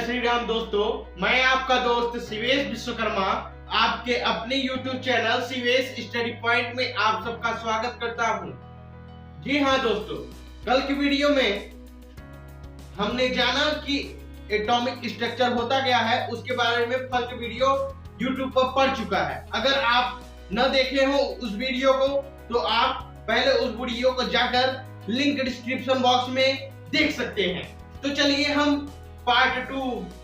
श्री राम दोस्तों, मैं आपका दोस्त शिवेश विश्वकर्मा आपके अपने YouTube channel Shivesh study point में आप सबका स्वागत करता हूं। जी हां दोस्तों, कल की वीडियो में हमने जाना कि एटॉमिक स्ट्रक्चर होता क्या है, उसके बारे में फर्स्ट वीडियो YouTube पर पड़ चुका है। अगर आप न देखे हो उस वीडियो को तो आप पहले उस वीडियो को जाकर लिंक डिस्क्रिप्शन बॉक्स में देख सकते हैं। तो चलिए, हम पार्ट 2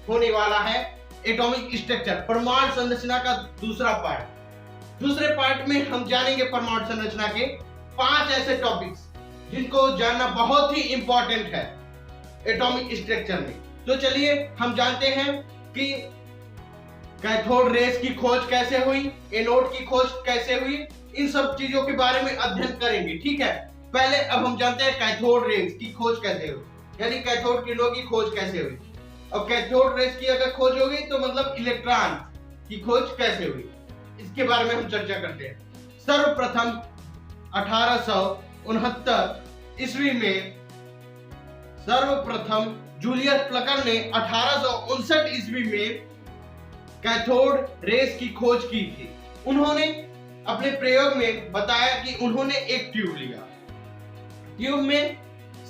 होने वाला है एटॉमिक स्ट्रक्चर, परमाणु संरचना का दूसरा पार्ट। दूसरे पार्ट में हम जानेंगे परमाणु संरचना के 5 ऐसे टॉपिक्स जिनको जानना बहुत ही इंपॉर्टेंट है एटॉमिक स्ट्रक्चर में। तो चलिए हम जानते हैं कि कैथोड रेस की खोज कैसे हुई, एनोड की खोज कैसे हुई, इन सब चीजों के बारे में अध्ययन करेंगे। ठीक है, पहले अब हम जानते हैं कैथोड रेस की खोज कैसे हुई, यानी कैथोड किरणों की खोज कैसे हुई। और कैथोड रेस की अगर खोज होगी तो मतलब इलेक्ट्रॉन की खोज कैसे हुई, इसके बारे में हम चर्चा करते हैं। सर्वप्रथम 1869 ईस्वी में सर्वप्रथम जूलियस प्लकर ने 1859 ईस्वी में कैथोड रेस की खोज की थी। उन्होंने अपने प्रयोग में बताया कि उन्होंने एक ट्यूब लिया, ट्यूब में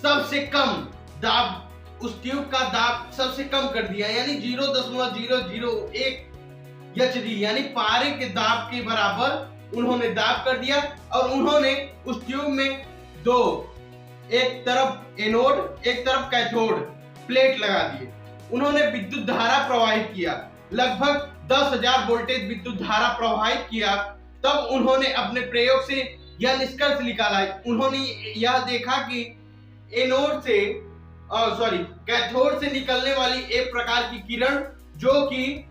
सबसे कम दाब, उस ट्यूब का दाब सबसे कम कर दिया, यानी 0.001 एचडी यानी पारे के दाब के बराबर उन्होंने दाब कर दिया। और उन्होंने उस ट्यूब में दो, एक तरफ एनोड एक तरफ कैथोड प्लेट लगा दिए। उन्होंने विद्युत धारा प्रवाहित किया, लगभग 10,000 वोल्टेज विद्युत धारा प्रवाहित किया। तब उन्होंने अपने प्रयोग से यह निष्कर्ष निकाला, उन्होंने यह देखा कि एनोड से कैथोड से निकलने वाली एक प्रकार की किरण जो कि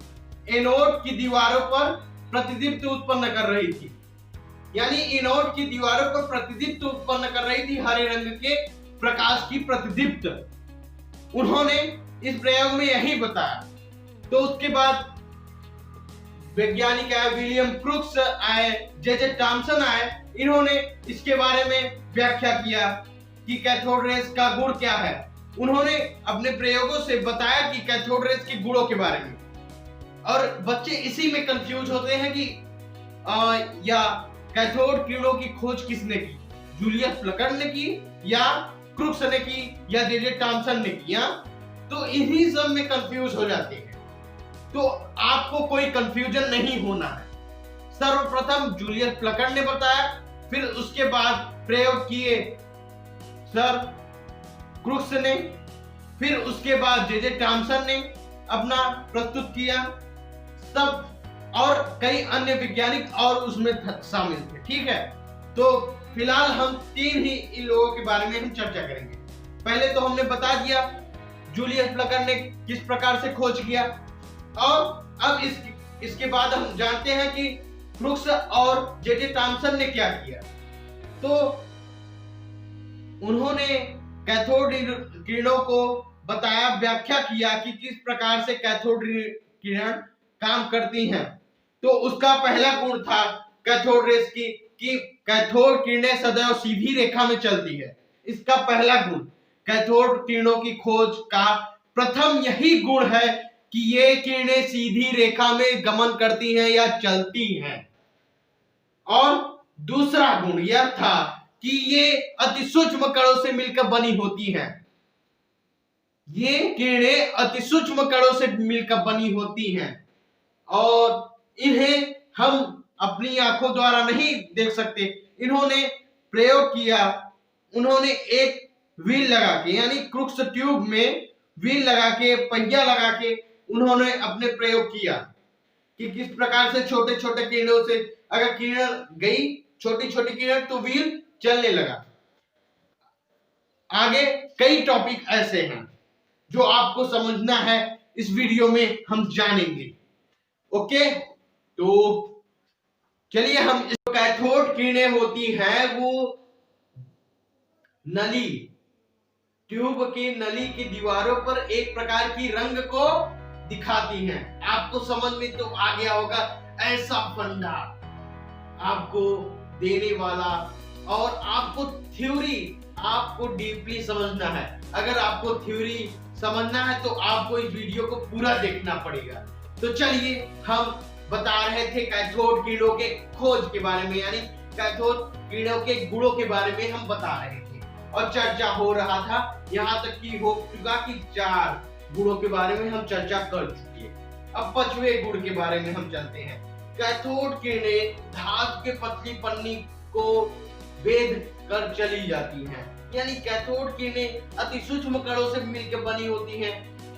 एनोड की दीवारों पर प्रतिदीप्ति उत्पन्न कर रही थी, यानी एनोड की दीवारों पर प्रतिदीप्ति उत्पन्न कर रही थी, हरे रंग के प्रकाश की प्रतिदीप्ति। उन्होंने इस प्रयोग में यही बताया। तो उसके बाद वैज्ञानिक आए, विलियम क्रुक्स आए, जे टॉमसन आए, इन्होंने इसके बारे में व्याख्या किया कि कैथोड रेस का गुण क्या है। उन्होंने अपने प्रयोगों से बताया कि कैथोड रेस के गुणों के बारे में। और बच्चे इसी में कंफ्यूज होते हैं कि या कैथोड किरणों की खोज किसने की, जूलियस प्लकर ने की या क्रुक्स ने की या जे टॉमसन ने की। तो इन्हीं सब में कंफ्यूज हो जाते हैं। तो आपको कोई कंफ्यूजन नहीं होना है। सर्वप्रथम जूलियस प्लकर ने बताया, फिर उसके बाद प्रयोग किए सर क्रुक्स ने, फिर उसके बाद जे टॉमसन ने अपना प्रस्तुत किया, सब और कई अन्य वैज्ञानिक और उसमें शामिल थे। ठीक है, तो फिलहाल हम 3 ही इन लोगों के बारे में हम चर्चा करेंगे। पहले तो हमने बता दिया जूलियस प्लकर ने किस प्रकार से खोज किया, और अब इसके बाद हम जानते हैं कि क्रुक्स और जे टॉमसन ने क्या किया। तो उन्होंने कैथोड किरणों को बताया, व्याख्या किया कि किस प्रकार से कैथोड किरण काम करती हैं। तो उसका पहला गुण था कैथोड रेस की कि कैथोड किरणें सदैव सीधी रेखा में चलती है। इसका पहला गुण कैथोड किरणों की खोज का प्रथम यही गुण है कि ये किरणें सीधी रेखा में गमन करती हैं या चलती हैं। और दूसरा गुण यह था कि ये अति सूक्ष्म कणों से मिलकर बनी होती हैं। ये किरणें अति सूक्ष्म कणों से मिलकर बनी होती हैं और इन्हें हम अपनी आंखों द्वारा नहीं देख सकते। इन्होंने प्रयोग किया, उन्होंने एक व्हील लगा के, यानी क्रुक्स ट्यूब में व्हील लगा के, पहिया लगा के उन्होंने अपने प्रयोग किया कि किस प्रकार से छोटे छोटे किरणों से अगर किरण गई, छोटी छोटी किरण, तो व्हील चलने लगा। आगे कई टॉपिक ऐसे हैं जो आपको समझना है, इस वीडियो में हम जानेंगे। ओके, तो चलिए हम इस कैथोड किरणें होती हैं वो नली, ट्यूब की नली की दीवारों पर एक प्रकार की रंग को दिखाती हैं। आपको समझ में तो आ गया होगा, ऐसा फंडा आपको देने वाला, और आपको थ्योरी आपको डीपली समझना है। अगर आपको थ्योरी समझना है तो आपको इस वीडियो को पूरा देखना पड़ेगा। तो चलिए हम बता रहे थे कैथोड किरणों के खोज के बारे में, यानी कैथोड किरणों के गुणों के बारे में हम बता रहे थे और चर्चा हो रहा था। यहाँ तक कि हो चुका कि 4 गुणों के बारे में हम चर्चा कर चुके हैं। अब 5वें गुण के बारे में हम चलते हैं। कैथोड किरणें धातु के पतली पन्नी को भेद कर चली जाती हैं, यानी कैथोड किरणें अति सूक्ष्म कणों से मिलकर बनी होती हैं।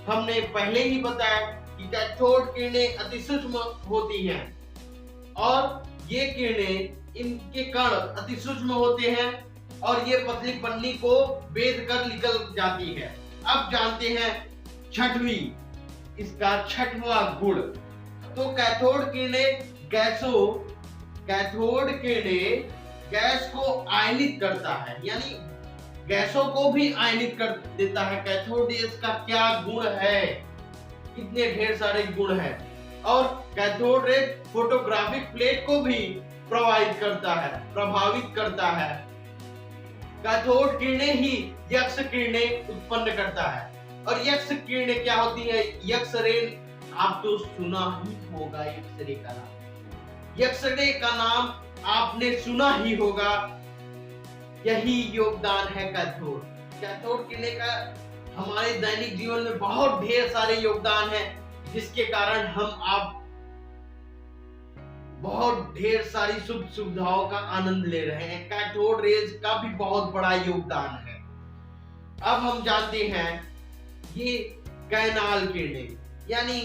हमने पहले ही बताया कि कैथोड किरणें अति सूक्ष्म होती हैं और ये किरणें, इनके कण अति सूक्ष्म होते हैं और ये पतली पन्नी को भेद कर निकल जाती है। अब जानते हैं इसका 6वां गुण। तो कैथोड किरणें गैस को आयनित करता है, यानी गैसों को भी आयनित कर देता है। कैथोड रेज का क्या गुण है, कितने ढेर सारे गुण हैं। और कैथोड रेज फोटोग्राफिक प्लेट को भी प्रभावित करता है। कैथोड किरणें ही यक्स किरणें उत्पन्न करता है। और यक्स किरणें क्या होती है? यक्स रे, आप तो सुना ही होगा एक्सरे का नाम। एक्सरे का नाम आपने सुना ही होगा। यही योगदान है कैथोड किरणें का हमारे दैनिक जीवन में बहुत ढेर सारे योगदान है, जिसके कारण आप बहुत ढेर सारी सुख सुविधाओं का आनंद ले रहे हैं। कैथोड रेज का भी बहुत बड़ा योगदान है। अब हम जानते हैं ये कैनाल किरणें, यानी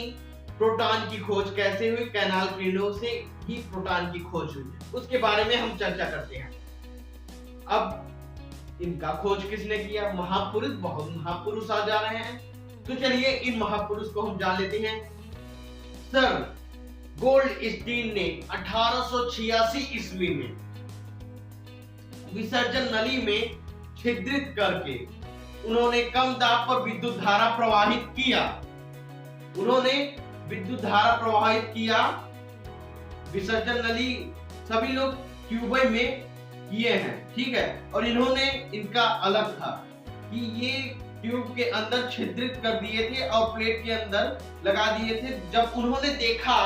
प्रोटॉन की खोज कैसे हुई। कैनाल किरणों से ही प्रोटॉन की खोज हुई, उसके बारे में हम चर्चा करते हैं। अब इनका खोज किसने किया? बहुत महापुरुष आ जा रहे हैं। तो चलिए इन महापुरुष को हम जान लेते हैं। सर गोल्डस्टीन ने 1886 ईस्वी में विसर्जन नली में छिद्रित करके उन्होंने कम दाब पर विद्युत धारा प्रवाहित किया। विसर्जन नली सभी लोग ट्यूब में किए हैं, ठीक है। और इनका अलग था कि ये ट्यूब के अंदर छिद्रित कर दिए थे और प्लेट के अंदर लगा दिए थे। जब उन्होंने देखा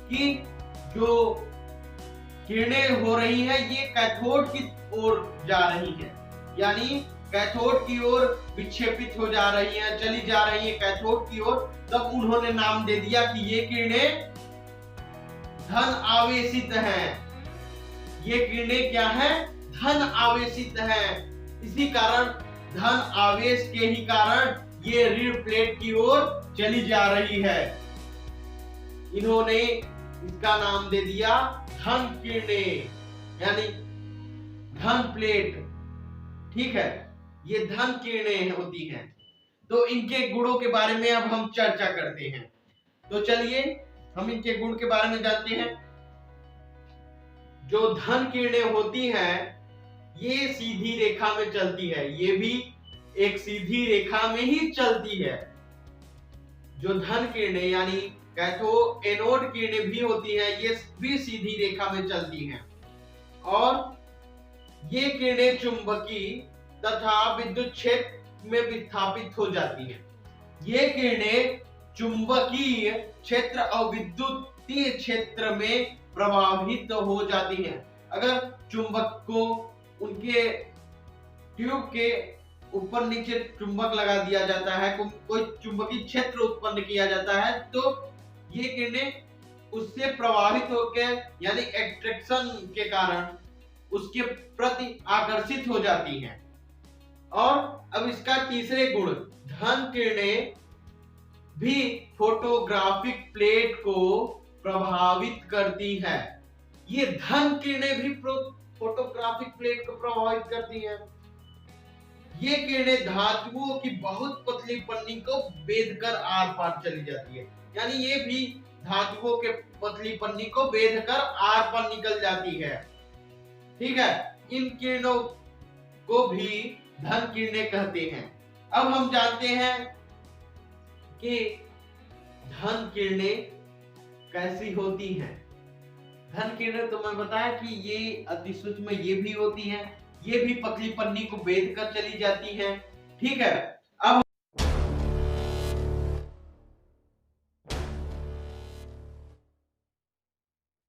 कि जो किरणें हो रही हैं ये कैथोड की ओर जा रही हैं, यानी कैथोड की ओर विक्षेपित हो जा रही हैं, चली जा रही हैं कैथोड की ओर, तब उन्होंने नाम दे दिया कि ये किरणें धन आवेशित हैं। ये किरणें क्या हैं? धन आवेशित हैं। इसी कारण धन आवेश के ही कारण ये ऋण प्लेट की ओर चली जा रही है। इन्होंने इसका नाम दे दिया धन किरणें, यानी धन प्लेट, ठीक है। ये धन किरणें होती हैं। तो इनके गुणों के बारे में अब हम चर्चा करते हैं। तो चलिए हम इनके गुण के बारे में जानते हैं। जो धन किरणें होती हैं ये सीधी रेखा में चलती है, ये भी एक सीधी रेखा में ही चलती है। जो धन किरणें यानी एनोड किरणें भी होती हैं, ये भी सीधी रेखा में चलती हैं और ये किरणें चुंबकीय तथा विद्युत क्षेत्र में विस्थापित हो जाती हैं। ये किरणें चुंबकीय क्षेत्र और विद्युतीय क्षेत्र में प्रभावित हो जाती हैं। अगर चुंबक को उनके ट्यूब के ऊपर नीचे चुंबक लगा दिया जाता है, कोई चुंबकीय क्षेत्र उत्पन्न किया जाता है, तो ये किरणें उससे प्रभावित होकर यानी एट्रैक्शन के कारण उसके प्रति आकर्षित हो जाती हैं। और अब इसका तीसरे गुण, धन किरणें भी फोटोग्राफिक प्लेट को प्रभावित करती है। ये धन किरणें भी फोटोग्राफिक प्लेट को प्रभावित करती हैं। ये किरणें धातुओं की बहुत पतली पन्नी को भेद कर आर पार चली जाती है, यानी ये भी धातुओं के पतली पन्नी को भेद कर आर पार निकल जाती है, ठीक है। इन किरणों को भी धन किरणें कहते हैं। अब हम जानते हैं कि धन किरणें कैसी होती हैं। धन किरणें तो मैं बताया कि ये अति सूक्ष्म ये भी होती हैं, ये भी पतली पन्नी को भेद कर चली जाती हैं, ठीक है। अब